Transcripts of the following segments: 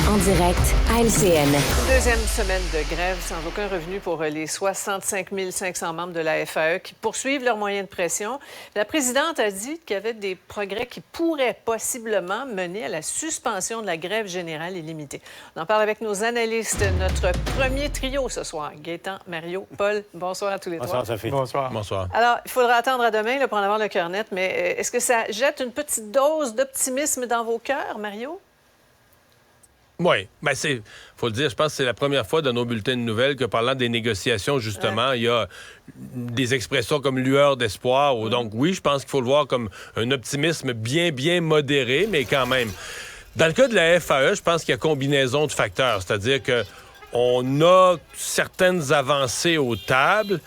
en direct à LCN. Deuxième semaine de grève sans aucun revenu pour les 65 500 membres de la FAE qui poursuivent leurs moyens de pression. La présidente a dit qu'il y avait des progrès qui pourraient possiblement mener à la suspension de la grève générale illimitée. On en parle avec nos analystes. Notre premier trio ce soir, Gaétan, Mario, Paul. Bonsoir à tous les trois. Bonsoir, Sophie. Bonsoir. Bonsoir. Alors, il faudra attendre à demain là, pour en avoir le cœur net, mais est-ce que ça jette une petite dose d'optimisme dans vos cœurs, Mario? Oui, bien faut le dire, je pense que c'est la première fois dans nos bulletins de nouvelles que parlant des négociations, justement, il y a des expressions comme lueur d'espoir. Donc oui, je pense qu'il faut le voir comme un optimisme bien modéré, mais quand même. Dans le cas de la FAE, je pense qu'il y a combinaison de facteurs, c'est-à-dire que on a certaines avancées aux tables,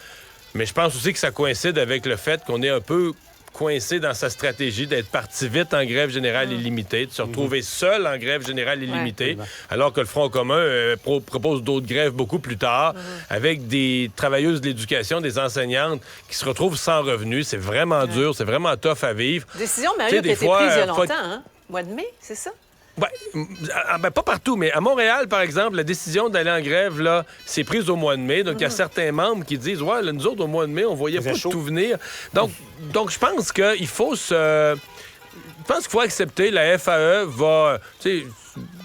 mais je pense aussi que ça coïncide avec le fait qu'on est un peu coincé dans sa stratégie d'être parti vite en grève générale illimitée, de se retrouver seul en grève générale illimitée, alors que le Front commun propose d'autres grèves beaucoup plus tard, avec des travailleuses de l'éducation, des enseignantes qui se retrouvent sans revenus. C'est vraiment dur, c'est vraiment tough à vivre. Décision, Mario, qui a été prise il y a longtemps, hein? Mois de mai, c'est ça? Pas partout, mais à Montréal, par exemple, la décision d'aller en grève, là, c'est prise au mois de mai. Donc, il y a certains membres qui disent, ouais, là, nous autres, au mois de mai, on voyait pas tout venir. Donc, je pense qu'il faut accepter, la FAE va,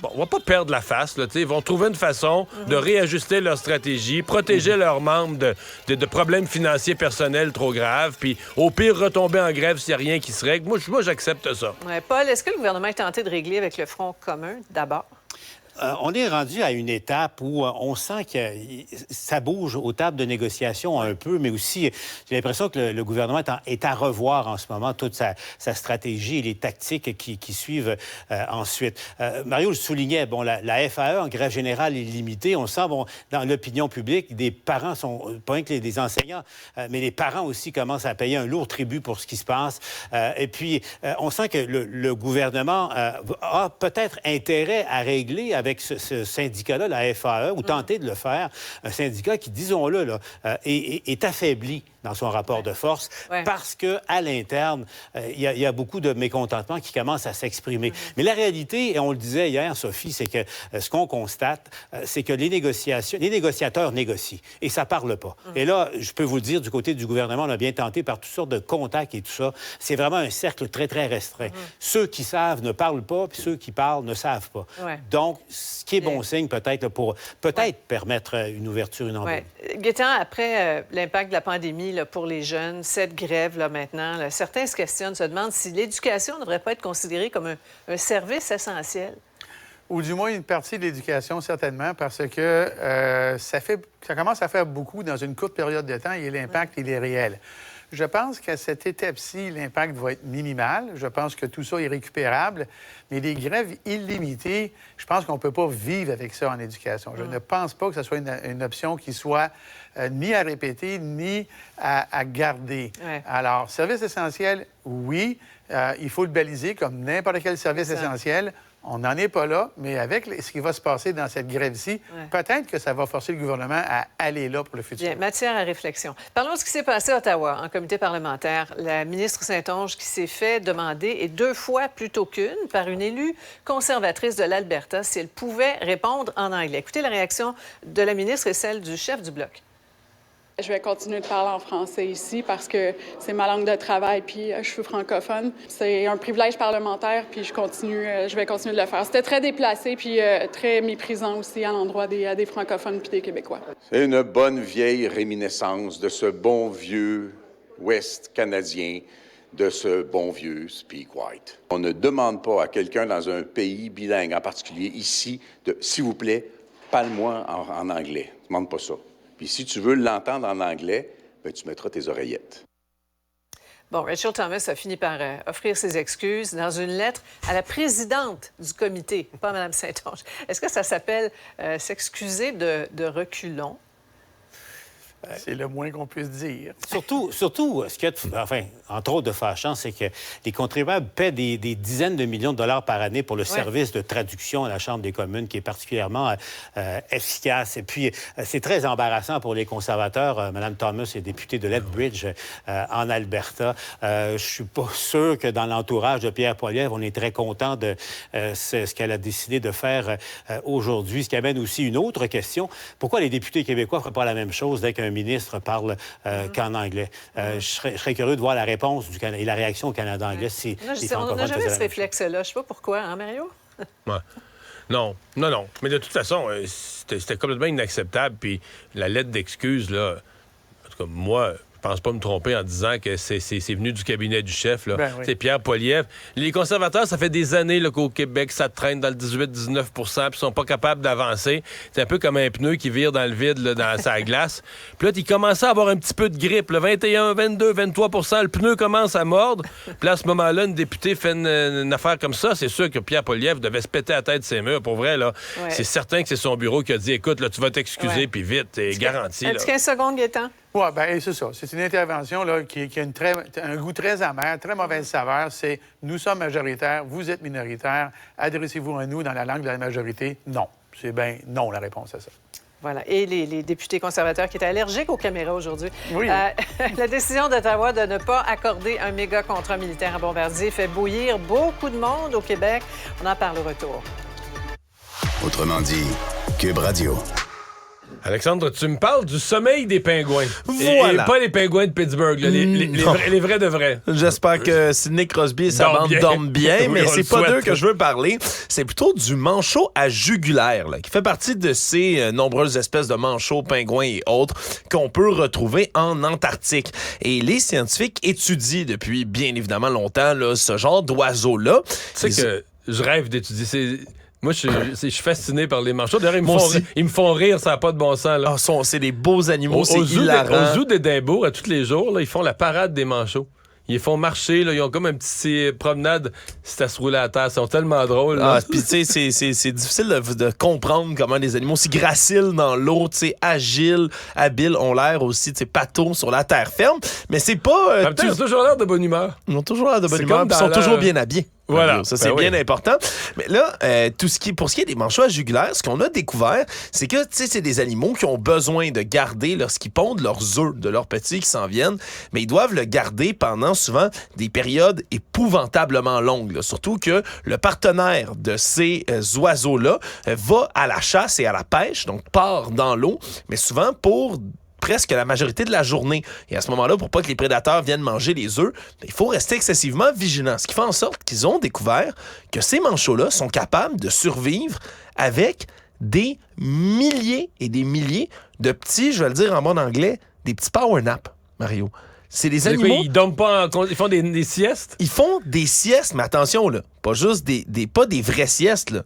on va pas perdre la face, là, ils vont trouver une façon de réajuster leur stratégie, protéger leurs membres de problèmes financiers personnels trop graves, puis au pire, retomber en grève s'il n'y a rien qui se règle. Moi j'accepte ça. Ouais, Paul, est-ce que le gouvernement est tenté de régler avec le Front commun, d'abord? On est rendu à une étape où on sent que ça bouge aux tables de négociation un peu, mais aussi, j'ai l'impression que le gouvernement est à revoir en ce moment toute sa stratégie et les tactiques qui suivent ensuite. Mario le soulignait, la FAE en grève générale illimitée, on sent, dans l'opinion publique, des parents sont, pas rien que des enseignants, mais les parents aussi commencent à payer un lourd tribut pour ce qui se passe. Et puis, on sent que le gouvernement a peut-être intérêt à régler avec ce syndicat-là, la FAE, ou tenter de le faire, un syndicat qui, disons-le, là, est affaibli dans son rapport de force parce qu'à l'interne, il y a beaucoup de mécontentement qui commencent à s'exprimer. Mais la réalité, et on le disait hier, Sophie, c'est que ce qu'on constate, c'est que les négociateurs négocient et ça parle pas. Et là, je peux vous le dire, du côté du gouvernement, on a bien tenté par toutes sortes de contacts et tout ça. C'est vraiment un cercle très, très restreint. Ceux qui savent ne parlent pas, puis ceux qui parlent ne savent pas. Donc, ce qui est bon signe peut-être pour permettre une ouverture, une embauche. Gaétan, après l'impact de la pandémie là, pour les jeunes, cette grève là, maintenant, là, certains se questionnent, se demandent si l'éducation ne devrait pas être considérée comme un service essentiel. Ou du moins une partie de l'éducation, certainement, parce que ça commence à faire beaucoup dans une courte période de temps et l'impact, il est réel. Je pense qu'à cette étape-ci, l'impact va être minimal. Je pense que tout ça est récupérable. Mais des grèves illimitées, je pense qu'on ne peut pas vivre avec ça en éducation. Je ne pense pas que ce soit une option qui soit ni à répéter, ni à garder. Alors, service essentiel, oui. Il faut le baliser comme n'importe quel service essentiel. On n'en est pas là, mais avec ce qui va se passer dans cette grève-ci, peut-être que ça va forcer le gouvernement à aller là pour le futur. Bien, matière à réflexion. Parlons de ce qui s'est passé à Ottawa, en comité parlementaire. La ministre Saint-Onge qui s'est fait demander, et 2 fois plutôt qu'une, par une élue conservatrice de l'Alberta, si elle pouvait répondre en anglais. Écoutez la réaction de la ministre et celle du chef du Bloc. Je vais continuer de parler en français ici parce que c'est ma langue de travail, puis je suis francophone. C'est un privilège parlementaire, puis je vais continuer de le faire. C'était très déplacé, puis très méprisant aussi à l'endroit des francophones puis des Québécois. C'est une bonne vieille réminiscence de ce bon vieux Ouest canadien, de ce bon vieux Speak White. On ne demande pas à quelqu'un dans un pays bilingue, en particulier ici, de « s'il vous plaît, parle-moi en anglais ». Ne demande pas ça. Puis si tu veux l'entendre en anglais, bien, tu mettras tes oreillettes. Bon, Rachel Thomas a fini par offrir ses excuses dans une lettre à la présidente du comité, pas Mme Saint-Onge. Est-ce que ça s'appelle s'excuser de reculons? C'est le moins qu'on puisse dire. Surtout, ce qu'il y a entre autres de fâchant, c'est que les contribuables paient des dizaines de millions de dollars par année pour le service de traduction à la Chambre des communes, qui est particulièrement efficace. Et puis, c'est très embarrassant pour les conservateurs. Mme Thomas est députée de Lethbridge, en Alberta. Je suis pas sûr que dans l'entourage de Pierre Poilievre, on est très content de ce qu'elle a décidé de faire aujourd'hui. Ce qui amène aussi une autre question. Pourquoi les députés québécois ne feraient pas la même chose dès qu'un ministre parle qu'en anglais? Je serais curieux de voir la réponse et la réaction au Canada anglais si les francophones on n'a jamais faisaient ce la même chose. réflexe-là. Je ne sais pas pourquoi, hein, Mario? Ouais. Non. Mais de toute façon, c'était complètement inacceptable. Puis la lettre d'excuse, là, en tout cas, moi, je pense pas me tromper en disant que c'est venu du cabinet du chef. Là. Ben oui. C'est Pierre Poilievre. Les conservateurs, ça fait des années là, qu'au Québec, ça traîne dans le 18-19 % puis sont pas capables d'avancer. C'est un peu comme un pneu qui vire dans le vide, là, dans sa glace. Puis là, il commençait à avoir un petit peu de grippe. Le 21, 22, 23 % le pneu commence à mordre. Puis là, à ce moment-là, une députée fait une affaire comme ça. C'est sûr que Pierre Poilievre devait se péter la tête ses murs. Pour vrai, là, c'est certain que c'est son bureau qui a dit, écoute, là, tu vas t'excuser, puis vite, t'es garanti. Un petit 15 secondes, Gaétan. Oui, bien, c'est ça. C'est une intervention là, qui a un goût très amer, très mauvaise saveur. C'est nous sommes majoritaires, vous êtes minoritaires, adressez-vous à nous dans la langue de la majorité. Non. C'est bien non la réponse à ça. Voilà. Et les députés conservateurs qui étaient allergiques aux caméras aujourd'hui. Oui. La décision d'Ottawa de ne pas accorder un méga contrat militaire à Bombardier fait bouillir beaucoup de monde au Québec. On en parle au retour. Autrement dit, Cube Radio. Alexandre, tu me parles du sommeil des pingouins. Voilà. Et pas les pingouins de Pittsburgh, là, les vrais de vrais. J'espère que Sidney Crosby et sa bande dorment bien, Oui, mais on c'est le pas souhaite. d'eux que je veux parler. C'est plutôt du manchot à jugulaire, là, qui fait partie de ces nombreuses espèces de manchots, pingouins et autres qu'on peut retrouver en Antarctique. Et les scientifiques étudient depuis bien évidemment longtemps là, ce genre d'oiseaux-là. Tu sais que je rêve d'étudier. Moi, je suis fasciné par les manchots. D'ailleurs, Moi aussi. ils me font rire, ça n'a pas de bon sens. Là. C'est des beaux animaux, c'est Au hilarant. zoo d'Édimbourg, à tous les jours, là, ils font la parade des manchots. Ils les font marcher, là, ils ont comme un petit promenade, c'est à se rouler à terre. Ils sont tellement drôles. Là. Puis tu sais, c'est difficile de comprendre comment des animaux si graciles dans l'eau, tu sais, agiles, habiles, ont l'air aussi, tu sais, patos sur la terre ferme. Mais c'est pas... En même temps, ils ont toujours l'air de bonne humeur. Ils ont toujours l'air de bonne C'est humeur, comme puis ils dans sont leur- toujours bien habillés. Voilà. Ça, c'est Ben oui. bien important. Mais là, pour ce qui est des manchots à jugulaire, ce qu'on a découvert, c'est que, tu sais, c'est des animaux qui ont besoin de garder, lorsqu'ils pondent leurs œufs de leurs petits qui s'en viennent, mais ils doivent le garder pendant souvent des périodes épouvantablement longues. Là. Surtout que le partenaire de ces oiseaux-là va à la chasse et à la pêche, donc part dans l'eau, mais souvent pour presque la majorité de la journée. Et à ce moment-là, pour pas que les prédateurs viennent manger les œufs, il faut rester excessivement vigilant. Ce qui fait en sorte qu'ils ont découvert que ces manchots-là sont capables de survivre avec des milliers et des milliers de petits, je vais le dire en bon anglais, des petits power naps, Mario. C'est des C'est quoi, animaux... ils dorment pas, ils font des siestes? Ils font des siestes, mais attention, là, pas juste pas des vraies siestes, là.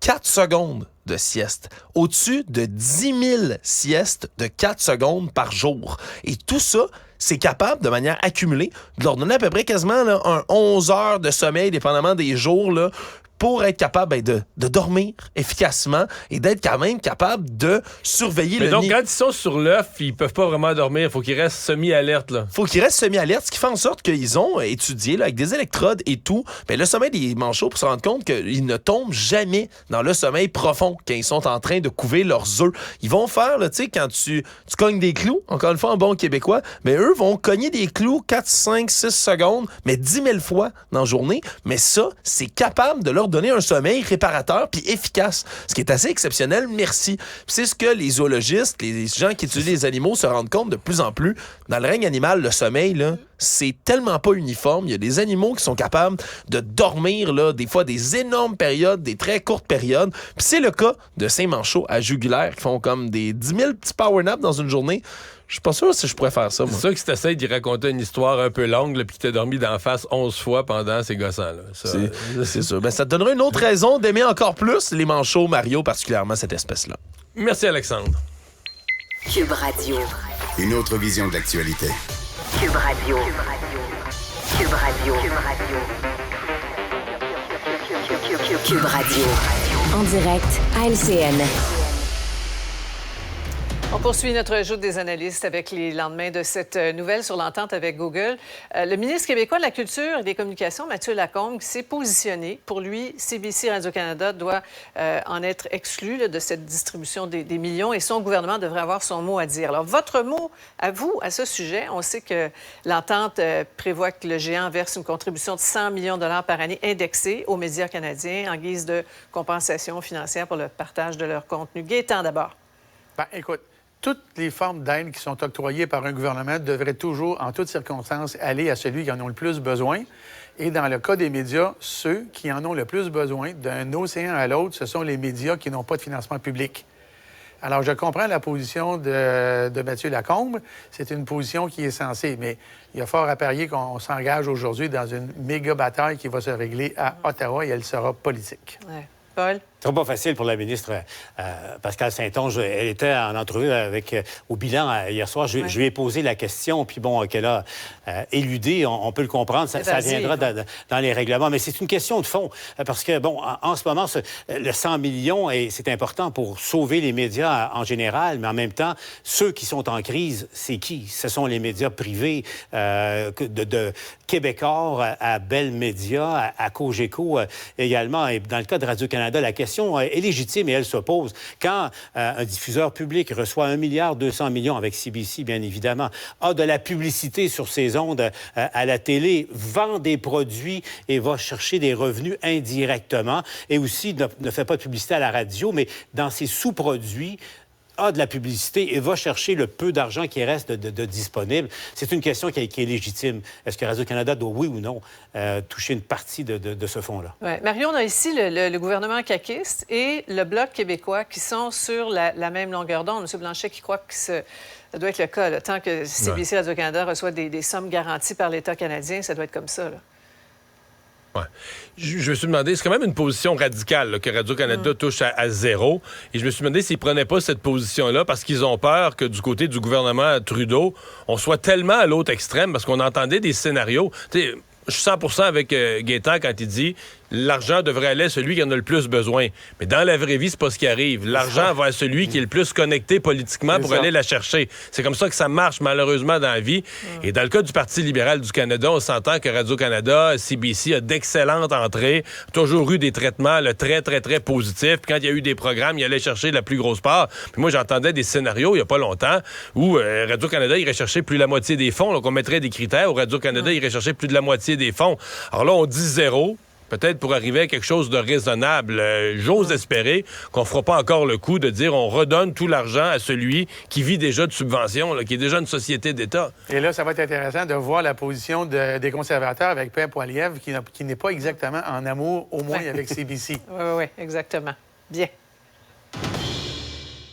4 secondes de sieste. Au-dessus de 10 000 siestes de 4 secondes par jour. Et tout ça, c'est capable, de manière accumulée, de leur donner à peu près quasiment là, 11 heures de sommeil, dépendamment des jours, là, pour être capable de dormir efficacement et d'être quand même capable de surveiller Mais le donc, nid. quand ils sont sur l'œuf, ils peuvent pas vraiment dormir. Il faut qu'ils restent semi-alertes, là. Faut qu'ils restent semi-alertes, ce qui fait en sorte qu'ils ont étudié là, avec des électrodes et tout, mais le sommeil des manchots pour se rendre compte qu'ils ne tombent jamais dans le sommeil profond quand ils sont en train de couver leurs œufs. Ils vont faire, tu sais, quand tu cognes des clous, encore une fois en bon québécois, mais eux vont cogner des clous 4, 5, 6 secondes, mais 10 000 fois dans la journée. Mais ça, c'est capable de leur donner un sommeil réparateur puis efficace, ce qui est assez exceptionnel, merci. Puis c'est ce que les zoologistes, les gens qui étudient les animaux se rendent compte de plus en plus. Dans le règne animal, le sommeil, là, c'est tellement pas uniforme. Il y a des animaux qui sont capables de dormir, là, des fois des énormes périodes, des très courtes périodes. Puis c'est le cas de ces manchots à jugulaire qui font comme des 10 000 petits power naps dans une journée. Je suis pas sûr si je pourrais faire ça, moi. C'est sûr que si t'essayes d'y raconter une histoire un peu longue, là, puis que t'as dormi d'en face 11 fois pendant ces gossants-là. Ça, C'est sûr. Ben, ça te donnerait une autre raison d'aimer encore plus les manchots, Mario, particulièrement cette espèce-là. Merci, Alexandre. Cube Radio. Une autre vision de l'actualité. Cube Radio. Cube Radio. Cube Radio. En direct à LCN. On poursuit notre joute des analystes avec les lendemains de cette nouvelle sur l'entente avec Google. Le ministre québécois de la Culture et des Communications, Mathieu Lacombe, s'est positionné. Pour lui, CBC Radio-Canada doit en être exclu là, de cette distribution des millions et son gouvernement devrait avoir son mot à dire. Alors, votre mot à vous à ce sujet, on sait que l'entente prévoit que le géant verse une contribution de 100 millions de dollars par année indexée aux médias canadiens en guise de compensation financière pour le partage de leur contenu. Gaétan, d'abord. Bien, écoute, toutes les formes d'aide qui sont octroyées par un gouvernement devraient toujours, en toutes circonstances, aller à celui qui en a le plus besoin. Et dans le cas des médias, ceux qui en ont le plus besoin, d'un océan à l'autre, ce sont les médias qui n'ont pas de financement public. Alors, je comprends la position de Mathieu Lacombe. C'est une position qui est sensée, mais il y a fort à parier qu'on s'engage aujourd'hui dans une méga bataille qui va se régler à Ottawa et elle sera politique. Ouais. Paul? C'est pas facile pour la ministre Pascale Saint-Onge. Elle était en entrevue au bilan hier soir. Je lui ai posé la question, puis bon, qu'elle a éludé. On peut le comprendre. Ça viendra dans les règlements. Mais c'est une question de fond. Parce que, bon, en ce moment, le 100 millions, et c'est important pour sauver les médias en général, mais en même temps, ceux qui sont en crise, c'est qui? Ce sont les médias privés de Québecor à Bell Media, à Cogeco également. Et dans le cas de Radio-Canada, la question est légitime et elle se pose. Quand un diffuseur public reçoit 1,2 milliard avec CBC, bien évidemment, a de la publicité sur ses ondes à la télé, vend des produits et va chercher des revenus indirectement, et aussi ne fait pas de publicité à la radio, mais dans ses sous-produits, a de la publicité et va chercher le peu d'argent qui reste de disponible. C'est une question qui est légitime. Est-ce que Radio-Canada doit, oui ou non, toucher une partie de ce fonds-là? Ouais. Mario, on a ici le gouvernement caquiste et le Bloc québécois qui sont sur la même longueur d'onde. M. Blanchet qui croit que ça doit être le cas. Là. Tant que CBC Radio-Canada reçoit des sommes garanties par l'État canadien, ça doit être comme ça. Là. Ouais. Je me suis demandé, c'est quand même une position radicale là, que Radio-Canada touche à zéro. Et je me suis demandé s'ils ne prenaient pas cette position-là parce qu'ils ont peur que du côté du gouvernement Trudeau, on soit tellement à l'autre extrême parce qu'on entendait des scénarios. T'sais, je suis 100% avec Gaétan quand il dit l'argent devrait aller à celui qui en a le plus besoin. Mais dans la vraie vie, c'est pas ce qui arrive. L'argent va à celui qui est le plus connecté politiquement pour aller la chercher. C'est comme ça que ça marche, malheureusement, dans la vie. Et dans le cas du Parti libéral du Canada, on s'entend que Radio-Canada, CBC a d'excellentes entrées, toujours eu des traitements très, très, très positifs. Puis quand il y a eu des programmes, il allait chercher la plus grosse part. Puis moi, j'entendais des scénarios, il n'y a pas longtemps, où Radio-Canada irait chercher plus de la moitié des fonds. Donc, on mettrait des critères où Radio-Canada irait chercher plus de la moitié des fonds. Alors là, on dit zéro. Peut-être pour arriver à quelque chose de raisonnable. J'ose espérer qu'on ne fera pas encore le coup de dire on redonne tout l'argent à celui qui vit déjà de subventions, là, qui est déjà une société d'État. Et là, ça va être intéressant de voir la position des conservateurs avec Pierre Poilievre, qui n'est pas exactement en amour, au moins avec CBC. Oui, exactement. Bien.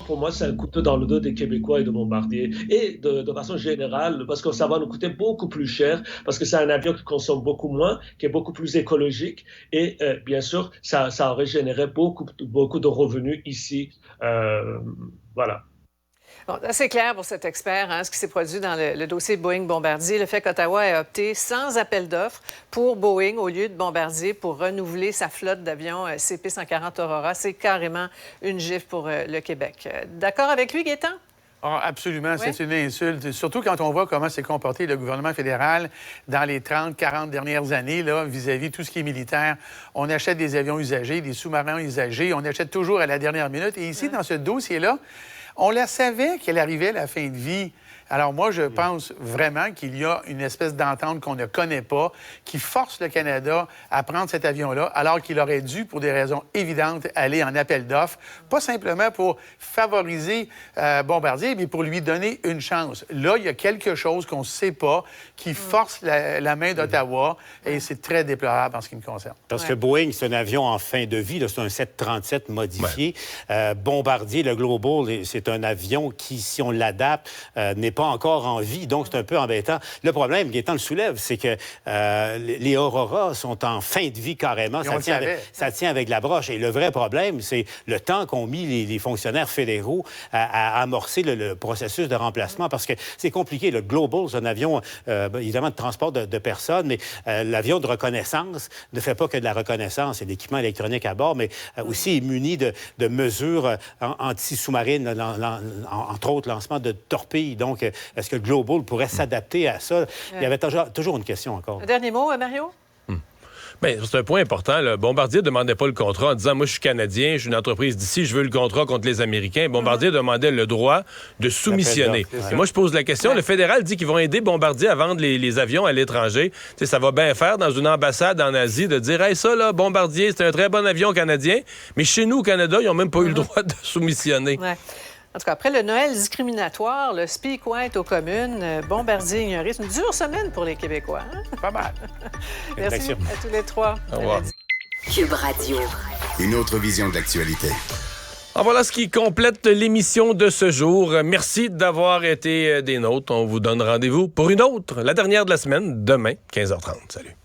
Pour moi, c'est un couteau dans le dos des Québécois et de Bombardier. Et de façon générale, parce que ça va nous coûter beaucoup plus cher, parce que c'est un avion qui consomme beaucoup moins, qui est beaucoup plus écologique. Et bien sûr, ça aurait généré beaucoup de revenus ici. Voilà. Bon, c'est clair pour cet expert, ce qui s'est produit dans le dossier Boeing-Bombardier, le fait qu'Ottawa ait opté sans appel d'offres pour Boeing au lieu de Bombardier pour renouveler sa flotte d'avions CP-140 Aurora. C'est carrément une gifle pour le Québec. D'accord avec lui, Gaétan? Ah, absolument, oui. C'est une insulte. Surtout quand on voit comment s'est comporté le gouvernement fédéral dans les 30, 40 dernières années là, vis-à-vis de tout ce qui est militaire. On achète des avions usagés, des sous-marins usagés, on achète toujours à la dernière minute. Et ici, dans ce dossier-là, on la savait qu'elle arrivait à la fin de vie. Alors moi, je pense vraiment qu'il y a une espèce d'entente qu'on ne connaît pas qui force le Canada à prendre cet avion-là, alors qu'il aurait dû, pour des raisons évidentes, aller en appel d'offres, pas simplement pour favoriser Bombardier, mais pour lui donner une chance. Là, il y a quelque chose qu'on ne sait pas qui force la main d'Ottawa, et c'est très déplorable en ce qui me concerne. Parce que Boeing, c'est un avion en fin de vie, là, c'est un 737 modifié. Bombardier, le Global, c'est un avion qui, si on l'adapte, n'est pas encore en vie, donc c'est un peu embêtant. Le problème, Gaétan le soulève, c'est que les Aurora sont en fin de vie carrément. Ça tient avec la broche. Et le vrai problème, c'est le temps qu'ont mis les fonctionnaires fédéraux à amorcer le processus de remplacement, parce que c'est compliqué. Le Global, c'est un avion, évidemment, de transport de personnes, mais l'avion de reconnaissance ne fait pas que de la reconnaissance et d'équipements électroniques à bord, mais aussi est muni de mesures anti-sous-marines, entre autres, lancement de torpilles. Donc, est-ce que le Global pourrait s'adapter à ça? Il y avait toujours une question encore. Un dernier mot, Mario? Bien, c'est un point important. Là. Bombardier ne demandait pas le contrat en disant « Moi, je suis Canadien, je suis une entreprise d'ici, je veux le contrat contre les Américains. » Bombardier demandait le droit de soumissionner. Et moi, je pose la question. Le fédéral dit qu'ils vont aider Bombardier à vendre les avions à l'étranger. Tu sais, ça va bien faire dans une ambassade en Asie de dire « Hey, ça, là, Bombardier, c'est un très bon avion canadien. » Mais chez nous, au Canada, ils n'ont même pas eu le droit de soumissionner. Ouais. En tout cas, après le Noël discriminatoire, le Speak White aux communes, Bombardier ignoré, c'est une dure semaine pour les Québécois. Hein? Pas mal. Merci à tous les trois. Au revoir. Cube Radio. Une autre vision de l'actualité. Alors voilà ce qui complète l'émission de ce jour. Merci d'avoir été des nôtres. On vous donne rendez-vous pour une autre, la dernière de la semaine, demain, 15h30. Salut.